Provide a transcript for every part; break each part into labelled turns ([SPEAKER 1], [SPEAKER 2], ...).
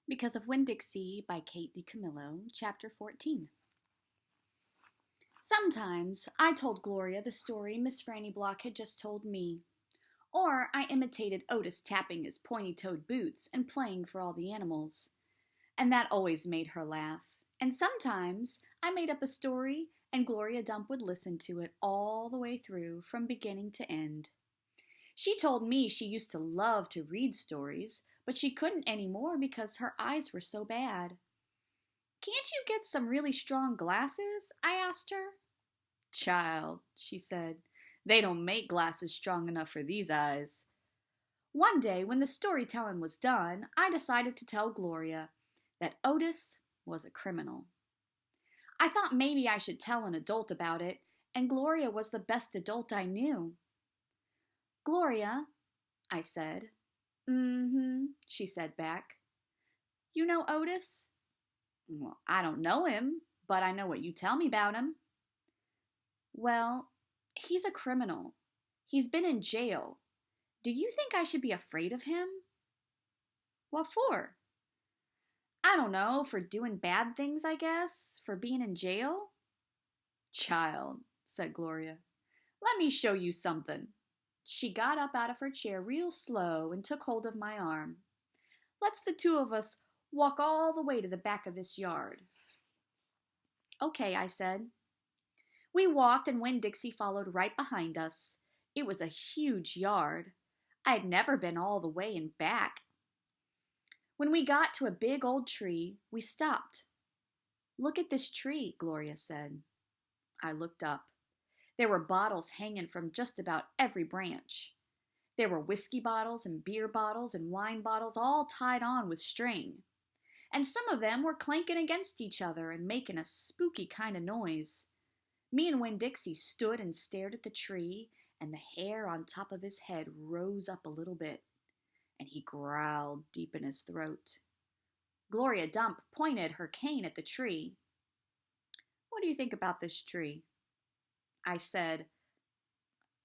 [SPEAKER 1] Because of Winn-Dixie by Kate DiCamillo, Chapter 14. Sometimes I told Gloria the story Miss Franny Block had just told me. Or I imitated Otis tapping his pointy-toed boots and playing for all the animals. And that always made her laugh. And sometimes I made up a story and Gloria Dump would listen to it all the way through from beginning to end. She told me she used to love to read stories, but she couldn't anymore because her eyes were so bad. "Can't you get some really strong glasses?" I asked her. "Child," she said, "they don't make glasses strong enough for these eyes." One day, when the storytelling was done, I decided to tell Gloria that Otis was a criminal. I thought maybe I should tell an adult about it, and Gloria was the best adult I knew. "Gloria," I said. She said back. "You know Otis?" "Well, I don't know him, but I know what you tell me about him." "Well, he's a criminal. He's been in jail. Do you think I should be afraid of him?" "What for?" "I don't know, for doing bad things, I guess, for being in jail." "Child," said Gloria, "let me show you something." She got up out of her chair real slow and took hold of my arm. "Let's the two of us walk all the way to the back of this yard." "Okay," I said. We walked and Winn-Dixie followed right behind us. It was a huge yard. I had never been all the way and back. When we got to a big old tree, we stopped. "Look at this tree," Gloria said. I looked up. There were bottles hanging from just about every branch. There were whiskey bottles and beer bottles and wine bottles all tied on with string. And some of them were clanking against each other and making a spooky kind of noise. Me and Winn-Dixie stood and stared at the tree, and the hair on top of his head rose up a little bit, and he growled deep in his throat. Gloria Dump pointed her cane at the tree. "What do you think about this tree?" I said,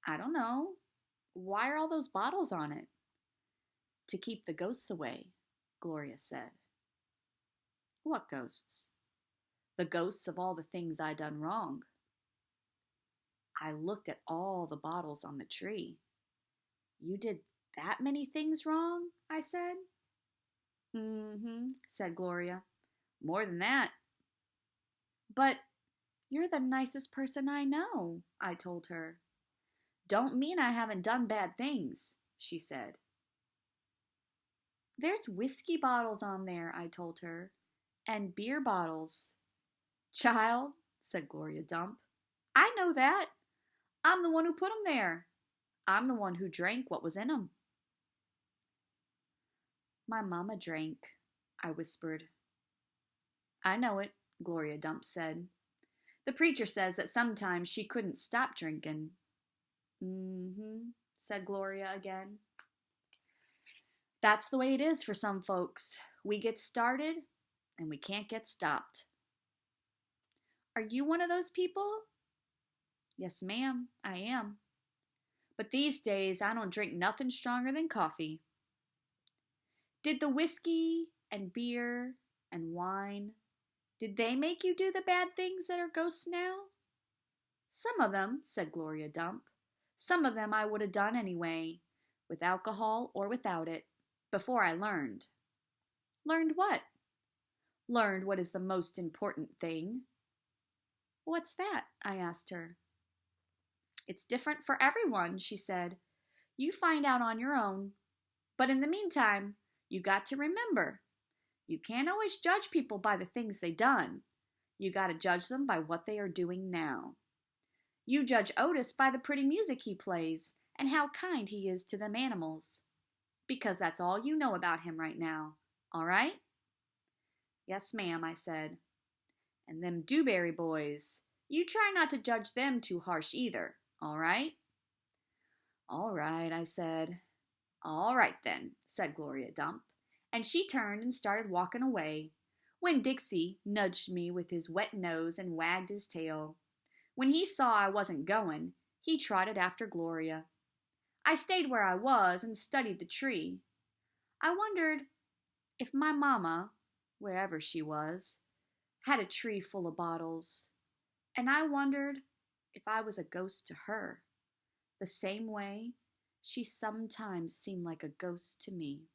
[SPEAKER 1] "I don't know. Why are all those bottles on it?" "To keep the ghosts away," Gloria said. "What ghosts?" "The ghosts of all the things I done wrong." I looked at all the bottles on the tree. "You did that many things wrong?" I said. Said Gloria. "More than that." "But you're the nicest person I know," I told her. "Don't mean I haven't done bad things," she said. "There's whiskey bottles on there," I told her, "and beer bottles." "Child," said Gloria Dump, "I know that. I'm the one who put 'em there. I'm the one who drank what was in 'em." "My mama drank," I whispered. "I know it," Gloria Dump said. "The preacher says that sometimes she couldn't stop drinking." Said Gloria again. "That's the way it is for some folks. We get started, and we can't get stopped." "Are you one of those people?" "Yes, ma'am, I am. But these days I don't drink nothing stronger than coffee." "Did the whiskey and beer and wine, did they make you do the bad things that are ghosts now?" "Some of them," said Gloria Dump. "Some of them I would have done anyway, with alcohol or without it, before I learned." "Learned what?" "Learned what is the most important thing." "What's that?" I asked her. "It's different for everyone," she said. "You find out on your own. But in the meantime, you got to remember, you can't always judge people by the things they done. You got to judge them by what they are doing now. You judge Otis by the pretty music he plays and how kind he is to them animals. Because that's all you know about him right now. All right?" "Yes, ma'am," I said. "And them Dewberry boys, you try not to judge them too harsh either. All right?" "All right," I said. "All right then," said Gloria Dump, and she turned and started walking away. Winn-Dixie nudged me with his wet nose and wagged his tail. When he saw I wasn't going, he trotted after Gloria. I stayed where I was and studied the tree. I wondered If my mama, wherever she was, had a tree full of bottles, and I wondered if I was a ghost to her, the same way she sometimes seemed like a ghost to me.